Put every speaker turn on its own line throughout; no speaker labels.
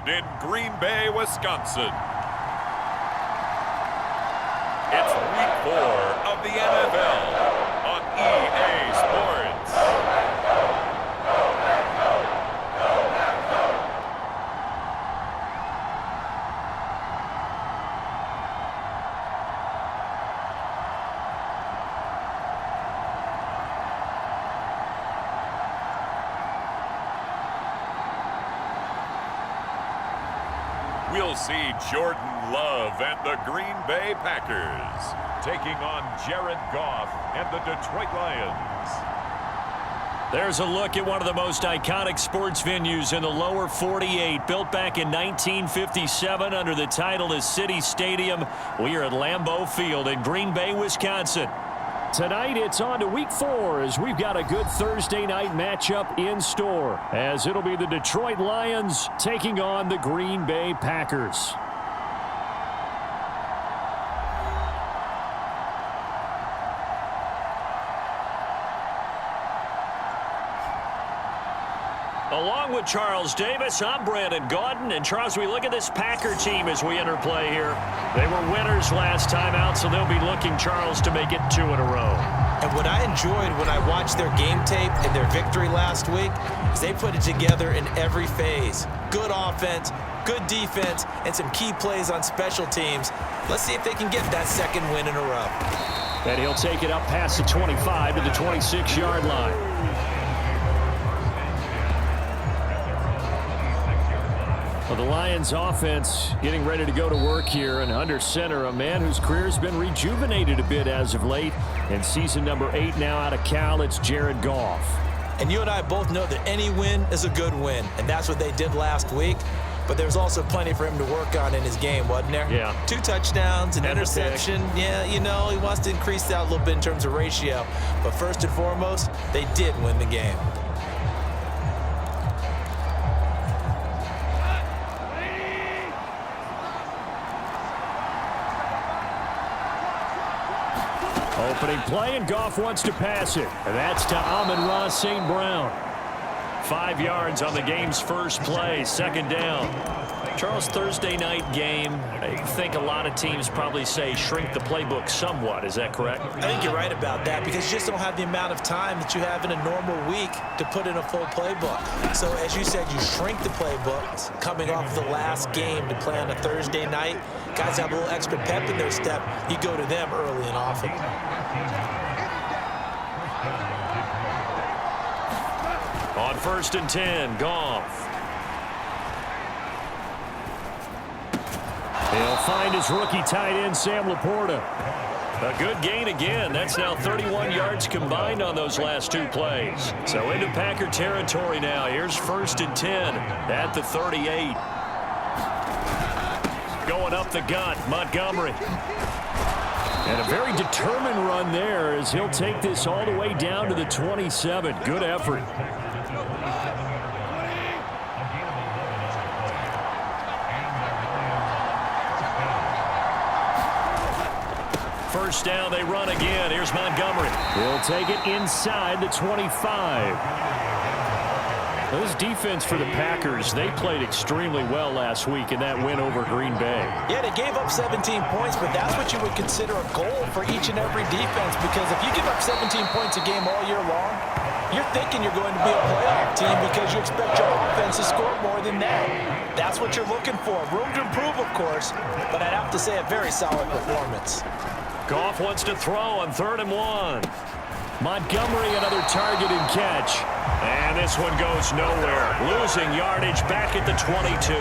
In Green Bay, Wisconsin. It's week 4 of the NFL on EA Sports. We'll see Jordan Love and the Green Bay Packers taking on Jared Goff and the Detroit Lions.
There's a look at one of the most iconic sports venues in the lower 48. Built back in 1957 under the title of City Stadium. We are at Lambeau Field in Green Bay, Wisconsin. Tonight, it's on to week 4 as we've got a good Thursday night matchup in store, as it'll be the Detroit Lions taking on the Green Bay Packers. Along with Charles Davis, I'm Brandon Gaudin. And Charles, we look at this Packer team as we enter play here. They were winners last time out, so they'll be looking, Charles, to make it 2 in a row.
And what I enjoyed when I watched their game tape and their victory last week is they put it together in every phase. Good offense, good defense, and some key plays on special teams. Let's see if they can get that 2nd win in a row.
And he'll take it up past the 25 to the 26-yard line. Well, the Lions offense getting ready to go to work here, and under center, a man whose career has been rejuvenated a bit as of late. In season number 8 now out of Cal, it's Jared Goff.
And you and I both know that any win is a good win, and that's what they did last week. But there's also plenty for him to work on in his game, wasn't there?
Yeah.
2 touchdowns, an interception. Yeah, you know, he wants to increase that a little bit in terms of ratio. But first and foremost, they did win the game.
Opening play, and Goff wants to pass it. And that's to Amon-Ra St. Brown. 5 yards on the game's first play, 2nd down. Charles, Thursday night game, I think a lot of teams probably say shrink the playbook somewhat. Is that correct?
I think you're right about that because you just don't have the amount of time that you have in a normal week to put in a full playbook. So, as you said, you shrink the playbook coming off the last game to play on a Thursday night. Guys have a little extra pep in their step. You go to them early and often.
On 1st and 10, Goff. He'll find his rookie tight end, Sam Laporta. A good gain again. That's now 31 yards combined on those last two plays. So into Packer territory now. Here's 1st and 10 at the 38. Going up the gut, Montgomery. And a very determined run there as he'll take this all the way down to the 27. Good effort. First down, they run again. Here's Montgomery. He'll take it inside the 25. This defense for the Packers, they played extremely well last week in that win over Green Bay.
Yeah, they gave up 17 points, but that's what you would consider a goal for each and every defense, because if you give up 17 points a game all year long, you're thinking you're going to be a playoff team because you expect your offense to score more than that. That's what you're looking for. Room to improve, of course, but I'd have to say a very solid performance.
Goff wants to throw on 3rd and 1. Montgomery, another target and catch. And this one goes nowhere. Losing yardage back at the 22.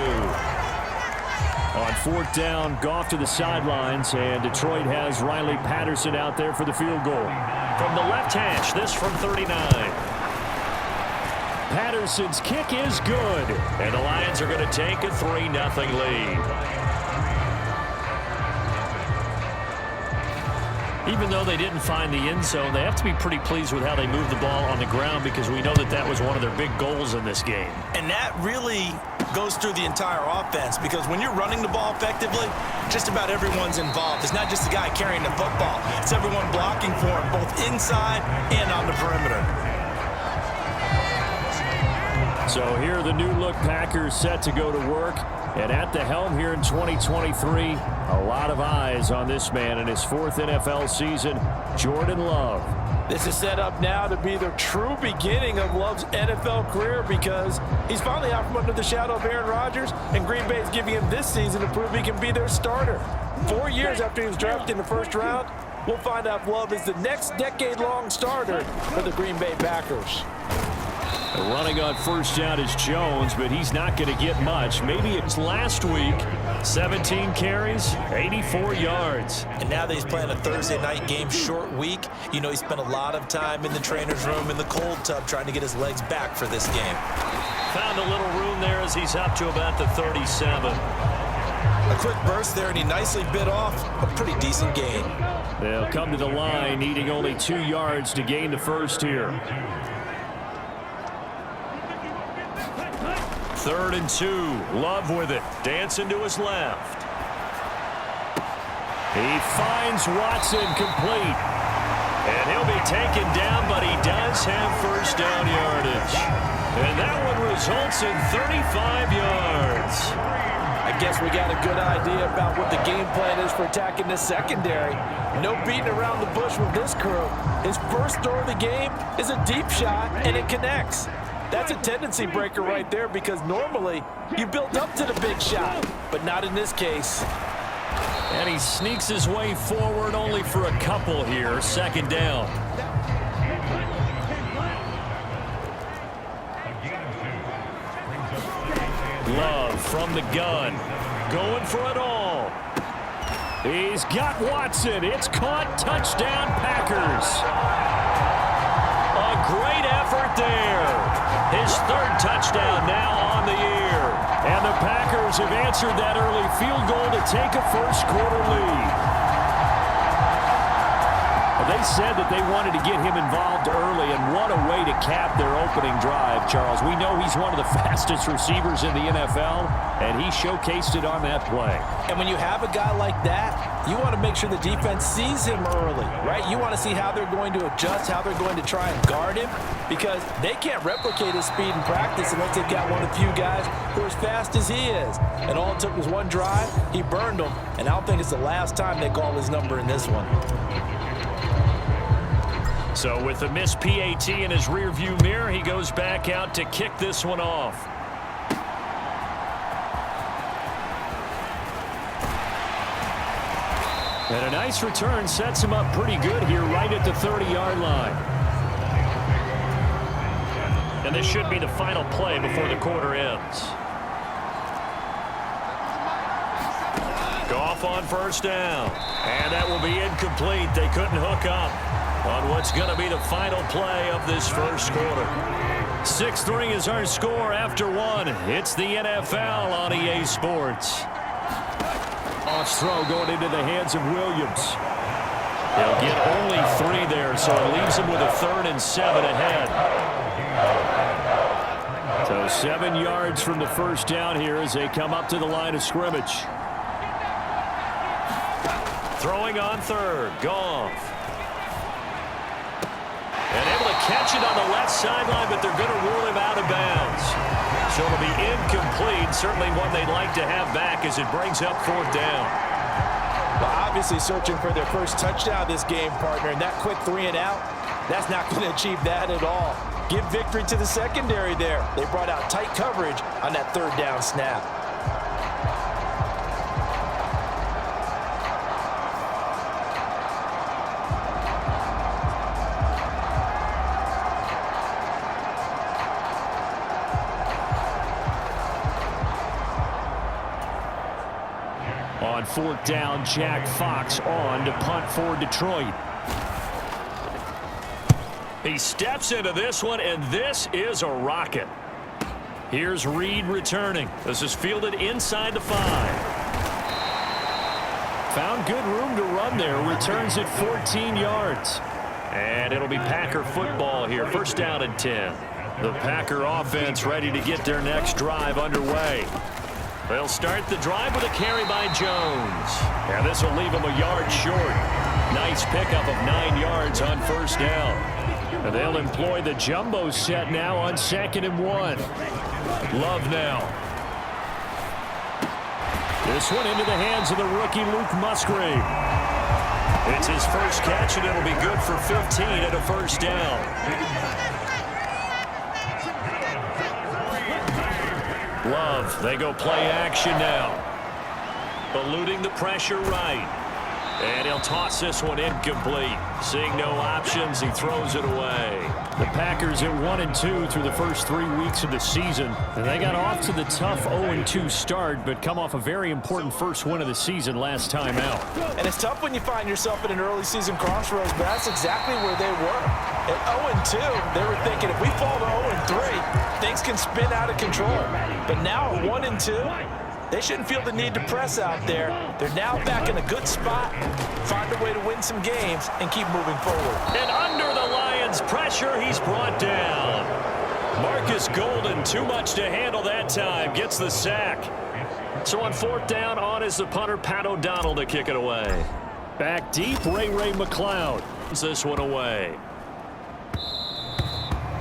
On 4th down, Goff to the sidelines, and Detroit has Riley Patterson out there for the field goal. From the left hash, this from 39. Patterson's kick is good, and the Lions are going to take a 3-0 lead. Even though they didn't find the end zone, they have to be pretty pleased with how they moved the ball on the ground, because we know that that was one of their big goals in this game.
And that really goes through the entire offense, because when you're running the ball effectively, just about everyone's involved. It's not just the guy carrying the football. It's everyone blocking for him, both inside and on the perimeter.
So here are the new-look Packers set to go to work. And at the helm here in 2023, a lot of eyes on this man in his 4th NFL season, Jordan Love.
This is set up now to be the true beginning of Love's NFL career, because he's finally out from under the shadow of Aaron Rodgers, and Green Bay is giving him this season to prove he can be their starter. 4 years after he was drafted in the 1st round, we'll find out if Love is the next decade-long starter for the Green Bay Packers.
Running on 1st down is Jones, but he's not going to get much. Maybe it's last week. 17 carries, 84 yards.
And now that he's playing a Thursday night game, short week, you know he spent a lot of time in the trainer's room in the cold tub trying to get his legs back for this game.
Found a little room there as he's up to about the 37.
A quick burst there, and he nicely bit off a pretty decent gain.
They'll come to the line, needing only 2 yards to gain the first here. 3rd and 2. Love with it. Dancing to his left. He finds Watson complete. And he'll be taken down, but he does have 1st down yardage. And that one results in 35 yards.
I guess we got a good idea about what the game plan is for attacking this secondary. No beating around the bush with this crew. His first throw of the game is a deep shot, and it connects. That's a tendency breaker right there, because normally you build up to the big shot, but not in this case.
And he sneaks his way forward only for a couple here. 2nd down. Love from the gun. Going for it all. He's got Watson. It's caught. Touchdown, Packers. A great effort there. His 3rd touchdown now on the year. And the Packers have answered that early field goal to take a 1st quarter lead. They said that they wanted to get him involved early, and what a way to cap their opening drive, Charles. We know he's one of the fastest receivers in the NFL, and he showcased it on that play.
And when you have a guy like that, you want to make sure the defense sees him early, right? You want to see how they're going to adjust, how they're going to try and guard him, because they can't replicate his speed in practice unless they've got one of the few guys who are as fast as he is. And all it took was one drive. He burned them, and I don't think it's the last time they call his number in this one.
So with the missed PAT in his rearview mirror, he goes back out to kick this one off. And a nice return sets him up pretty good here right at the 30-yard line. And this should be the final play before the quarter ends. Goff on first down. And that will be incomplete. They couldn't hook up on what's going to be the final play of this first quarter. 6-3 is our score after one. It's the NFL on EA Sports. Off throw going into the hands of Williams. He'll get only 3 there, so it leaves him with a 3rd and 7 ahead. So 7 yards from the first down here as they come up to the line of scrimmage. Throwing on 3rd, Goff. And able to catch it on the left sideline, but they're going to rule him out of bounds. So it'll be incomplete, certainly one they'd like to have back as it brings up 4th down.
Well, obviously searching for their first touchdown this game, partner, and that quick 3 and out, that's not going to achieve that at all. Give victory to the secondary there. They brought out tight coverage on that 3rd down snap.
On 4th down, Jack Fox on to punt for Detroit. He steps into this one, and this is a rocket. Here's Reed returning. This is fielded inside the 5. Found good room to run there. Returns it 14 yards. And it'll be Packer football here. 1st down and 10. The Packer offense ready to get their next drive underway. They'll start the drive with a carry by Jones. And this will leave him a yard short. Nice pickup of 9 yards on 1st down. And they'll employ the jumbo set now on 2nd and 1. Love now. This one into the hands of the rookie Luke Musgrave. It's his first catch, and it'll be good for 15 at a 1st down. Love, they go play action now. Eluding the pressure right. And he'll toss this one incomplete. Seeing no options, he throws it away. The Packers at 1-2 through the first 3 weeks of the season. And they got off to the tough 0-2 start, but come off a very important first win of the season last time out.
And it's tough when you find yourself in an early season crossroads, but that's exactly where they were. At 0-2, they were thinking if we fall to 0-3, things can spin out of control. But now at 1-2, they shouldn't feel the need to press out there. They're now back in a good spot, find a way to win some games, and keep moving forward.
And under the Lions' pressure, he's brought down. Marcus Golden, too much to handle that time, gets the sack. So on 4th down, on is the punter, Pat O'Donnell, to kick it away. Back deep, Ray McLeod puts this one away.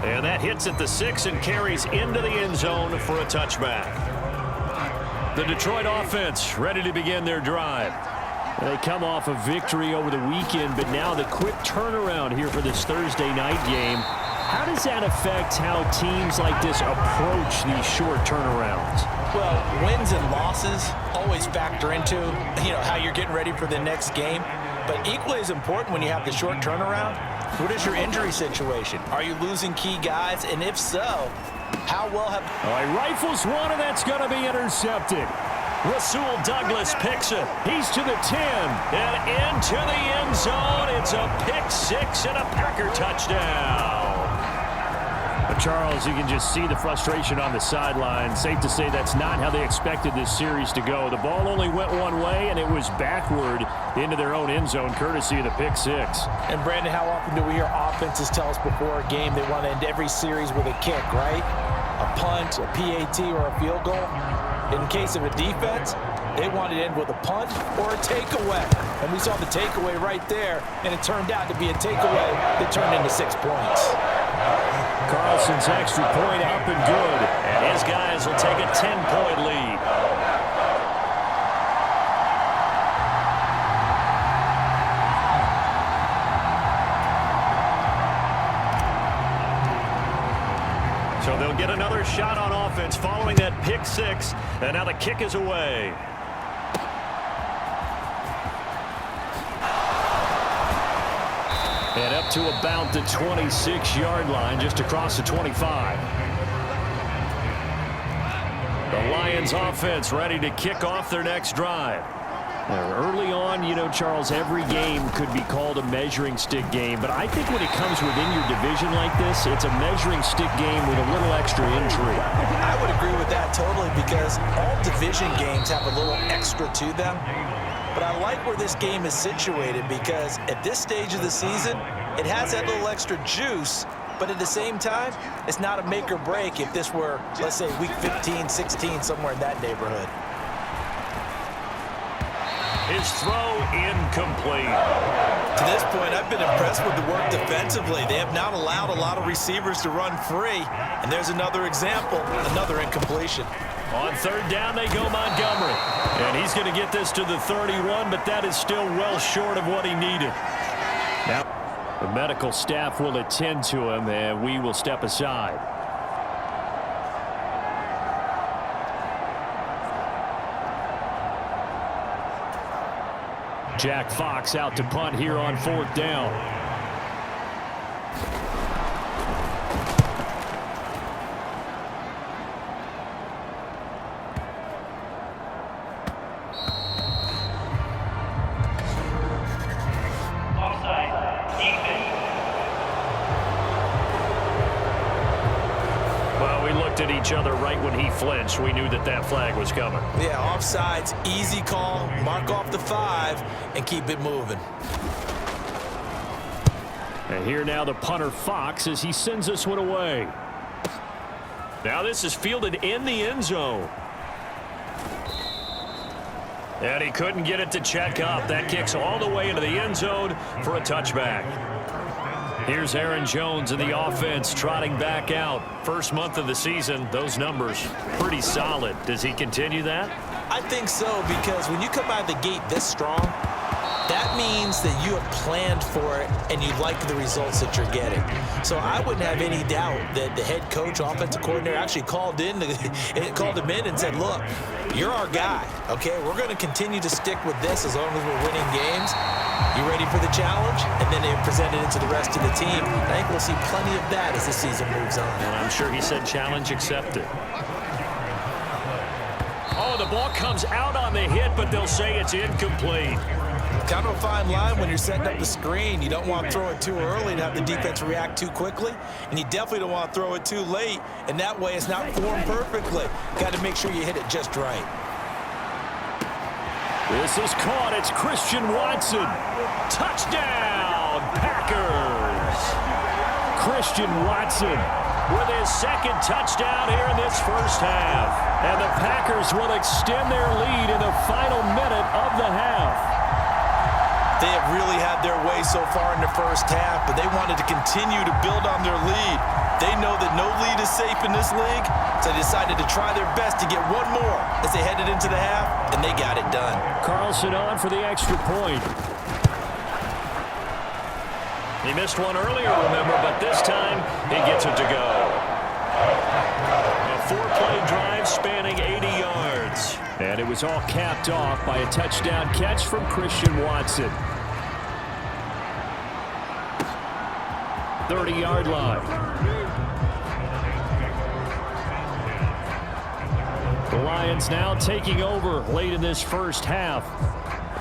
And that hits at the 6 and carries into the end zone for a touchback. The Detroit offense ready to begin their drive. They come off a victory over the weekend, but now the quick turnaround here for this Thursday night game. How does that affect how teams like this approach these short turnarounds?
Well, wins and losses always factor into, how you're getting ready for the next game. But equally as important when you have the short turnaround, what is your injury situation? Are you losing key guys? And if so, how well have...
All right, rifles one, and that's going to be intercepted. Rasul Douglas picks it. He's to the 10 and into the end zone. It's a pick 6 and a Packer touchdown. Charles, you can just see the frustration on the sideline. Safe to say that's not how they expected this series to go. The ball only went one way, and it was backward into their own end zone, courtesy of the pick 6.
And, Brandon, how often do we hear offenses tell us before a game they want to end every series with a kick, right? A punt, a PAT, or a field goal. In case of a defense, they wanted to end with a punt or a takeaway. And we saw the takeaway right there, and it turned out to be a takeaway that turned into 6 points.
Carlson's extra point up and good. And his guys will take a 10-point lead. So they'll get another shot on offense following that pick 6. And now the kick is away. And up to about the 26-yard line, just across the 25. The Lions offense ready to kick off their next drive. Early on, you know, Charles, every game could be called a measuring stick game. But I think when it comes within your division like this, it's a measuring stick game with a little extra intrigue.
I would agree with that totally because all division games have a little extra to them. But I like where this game is situated because at this stage of the season, it has that little extra juice. But at the same time, it's not a make or break if this were, let's say, week 15, 16, somewhere in that neighborhood.
His throw incomplete.
To this point, I've been impressed with the work defensively. They have not allowed a lot of receivers to run free. And there's another example, another incompletion.
On third down, they go Montgomery. And he's going to get this to the 31, but that is still well short of what he needed. Now, the medical staff will attend to him, and we will step aside. Jack Fox out to punt here on fourth down. Well, we looked at each other right when he flinched. We knew that that flag was coming.
Yeah, offsides, easy call, mark off the 5, and keep it moving.
And here now the punter Fox as he sends this one away. Now this is fielded in the end zone. And he couldn't get it to check up. That kicks all the way into the end zone for a touchback. Here's Aaron Jones in the offense trotting back out. First month of the season, those numbers pretty solid. Does he continue that?
I think so, because when you come out of the gate this strong, that means that you have planned for it and you like the results that you're getting. So I wouldn't have any doubt that the head coach, offensive coordinator, actually called him in and said, look, you're our guy, okay? We're going to continue to stick with this as long as we're winning games. You ready for the challenge? And then they presented it to the rest of the team. I think we'll see plenty of that as the season moves on.
And I'm sure he said challenge accepted. Oh, the ball comes out on the hit, but they'll say it's incomplete.
Kind of a fine line when you're setting up the screen. You don't want to throw it too early and have the defense react too quickly. And you definitely don't want to throw it too late. And that way it's not formed perfectly. Got to make sure you hit it just right.
This is caught. It's Christian Watson. Touchdown, Packers. Christian Watson with his second touchdown here in this first half. And the Packers will extend their lead in the final minute of the half.
They have really had their way so far in the first half, but they wanted to continue to build on their lead. They know that no lead is safe in this league, so they decided to try their best to get one more as they headed into the half, and they got it done.
Carlson on for the extra point. He missed one earlier, remember, but this time he gets it to go. A 4-play drive spanning 80 yards. And it was all capped off by a touchdown catch from Christian Watson. 30-yard line. The Lions now taking over late in this first half.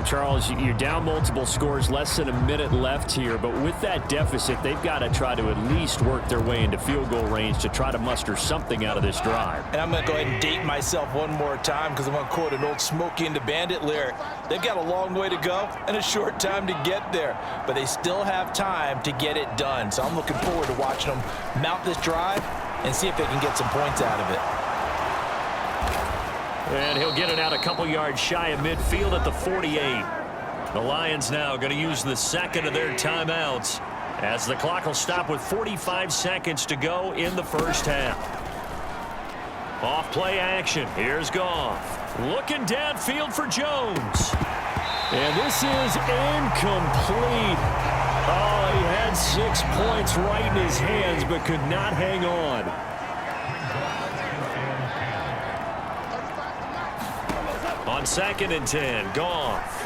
Charles, you're down multiple scores, less than a minute left here, but with that deficit, they've got to try to at least work their way into field goal range to try to muster something out of this drive.
And I'm going to go ahead and date myself one more time because I'm going to quote an old Smokey and the Bandit lyric. They've got a long way to go and a short time to get there, but they still have time to get it done. So I'm looking forward to watching them mount this drive and see if they can get some points out of it.
And he'll get it out a couple yards shy of midfield at the 48. The Lions now going to use the second of their timeouts as the clock will stop with 45 seconds to go in the first half. Off play action. Here's Goff. Looking downfield for Jones. And this is incomplete. Oh, he had 6 points right in his hands but could not hang on. On 2nd and 10, Goff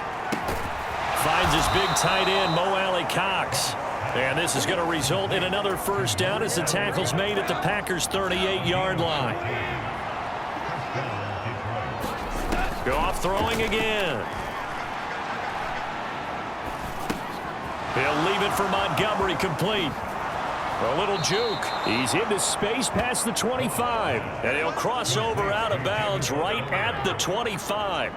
finds his big tight end, Mo Alley-Cox. And this is going to result in another first down as the tackle's made at the Packers' 38-yard line. Goff throwing again. He'll leave it for Montgomery, complete. A little juke. He's into space past the 25. And he'll cross over out of bounds right at the 25.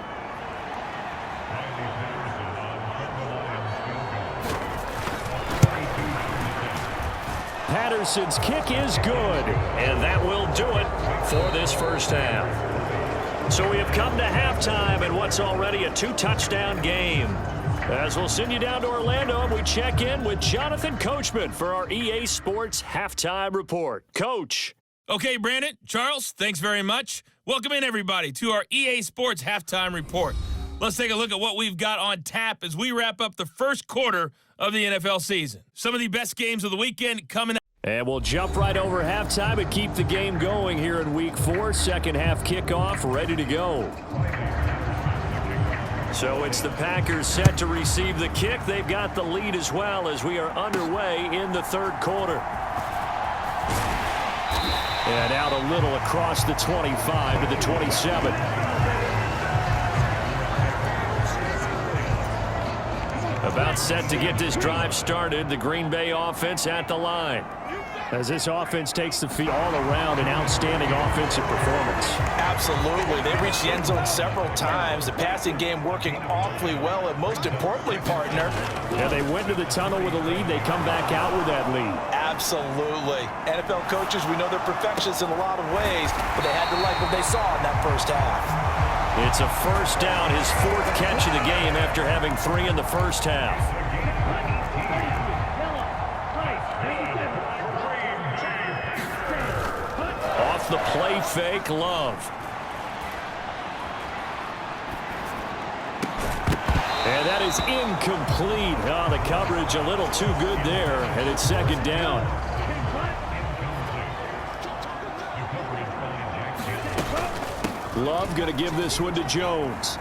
Patterson's kick is good. And that will do it for this first half. So we have come to halftime in what's already a 2-touchdown game. As we'll send you down to Orlando, and we check in with Jonathan Coachman for our EA Sports Halftime Report. Coach.
Okay, Brandon, Charles, thanks very much. Welcome in, everybody, to our EA Sports Halftime Report. Let's take a look at what we've got on tap as we wrap up the first quarter of the NFL season. Some of the best games of the weekend coming up.
And we'll jump right over halftime and keep the game going here in Week 4. Second half kickoff, ready to go. So it's the Packers set to receive the kick. They've got the lead as well as we are underway in the third quarter. And out a little across the 25 to the 27. About set to get this drive started. The Green Bay offense at the line. As this offense takes the field all around, an outstanding offensive performance.
Absolutely. They reached the end zone several times. The passing game working awfully well, and most importantly, partner.
Yeah, they went to the tunnel with a lead. They come back out with that lead.
Absolutely. NFL coaches, we know they're perfectionists in a lot of ways, but they had to like what they saw in that first half.
It's a first down, his fourth catch of the game after having 3 in the first half. Off the play fake, Love. And that is incomplete. Oh, the coverage a little too good there, and it's second down. Love going to give this one to Jones.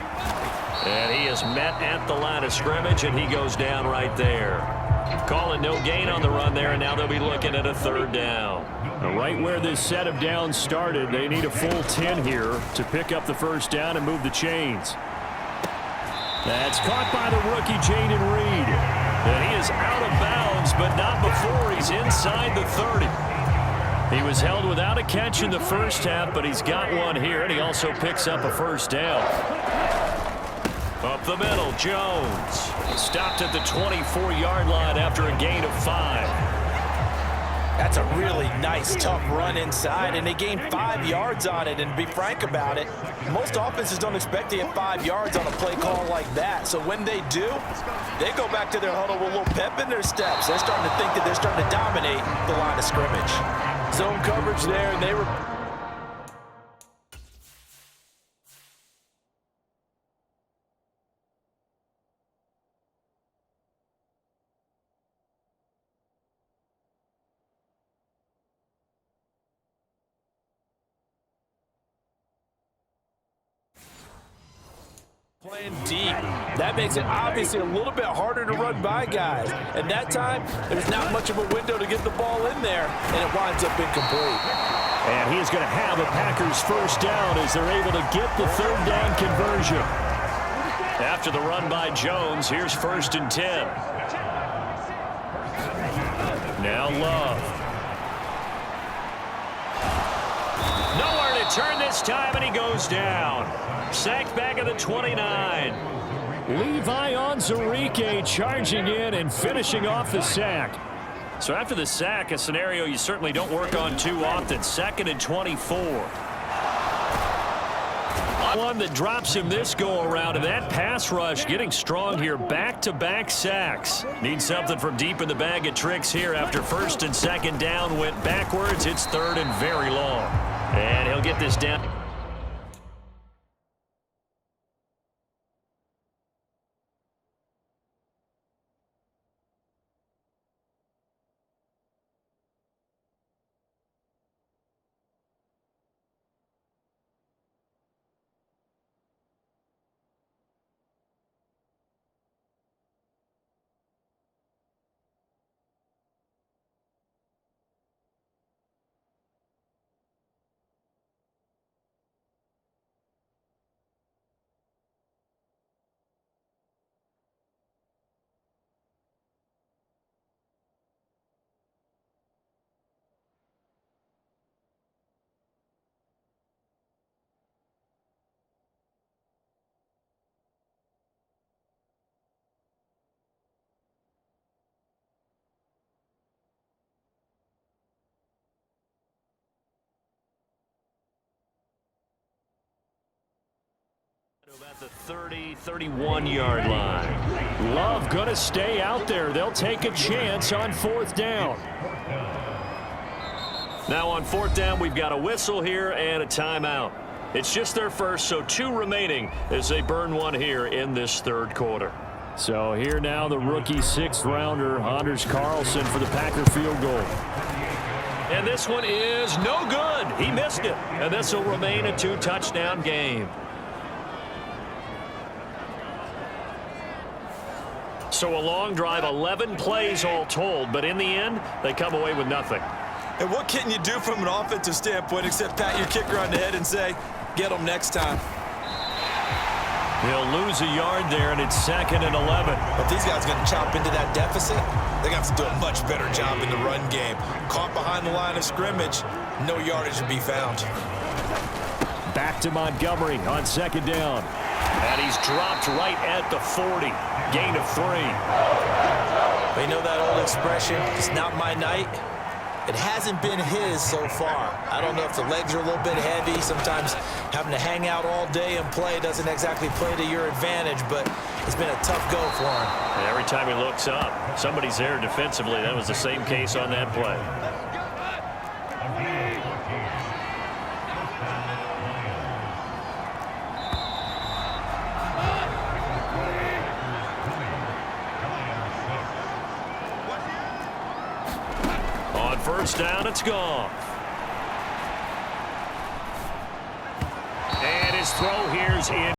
And he is met at the line of scrimmage, and he goes down right there. Calling no gain on the run there, and now they'll be looking at a third down. Right where this set of downs started, they need a full 10 here to pick up the first down and move the chains. That's caught by the rookie, Jaden Reed. And he is out of bounds, but not before he's inside the 30. He was held without a catch in the first half, but he's got one here, and he also picks up a first down. Up the middle, Jones. Stopped at the 24-yard line after a gain of 5.
That's a really nice, tough run inside, and they gained 5 yards on it. And to be frank about it, most offenses don't expect to get 5 yards on a play call like that. So when they do, they go back to their huddle with a little pep in their steps. They're starting to think that they're starting to dominate the line of scrimmage. Zone coverage there, and they were... playing deep. That makes it obviously a little bit harder to run by guys. And that time, there's not much of a window to get the ball in there, and it winds up incomplete.
And he is going to have a Packers first down as they're able to get the third down conversion. After the run by Jones, here's 1st and 10. Now Love. Nowhere to turn this time, and he goes down. Sacked back at the 29. Levi Onwuzurike charging in and finishing off the sack. So after the sack, a scenario you certainly don't work on too often. 2nd and 24. One that drops him this go-around, and that pass rush getting strong here. Back-to-back sacks. Need something from deep in the bag of tricks here after 1st and 2nd down went backwards. It's 3rd and very long. And he'll get this down. At the 30, 31-yard line. Love going to stay out there. They'll take a chance on 4th down. Now on 4th down, we've got a whistle here and a timeout. It's just their first, so 2 remaining as they burn one here in this 3rd quarter. So here now the rookie 6th-rounder, Anders Carlson, for the Packer field goal. And this one is no good. He missed it. And this will remain a 2-touchdown game. So a long drive, 11 plays all told, but in the end, they come away with nothing.
And what can you do from an offensive standpoint except pat your kicker on the head and say, get him next time?
He'll lose a yard there, and it's 2nd and 11.
But these guys are going to chop into that deficit. They got to do a much better job in the run game. Caught behind the line of scrimmage, no yardage to be found.
Back to Montgomery on 2nd down. And he's dropped right at the 40. Gain of 3.
But you know that old expression, it's not my night? It hasn't been his so far. I don't know if the legs are a little bit heavy. Sometimes having to hang out all day and play doesn't exactly play to your advantage, but it's been a tough go for him.
And every time he looks up, somebody's there defensively. That was the same case on that play. On 1st down, it's gone. And his throw here's in.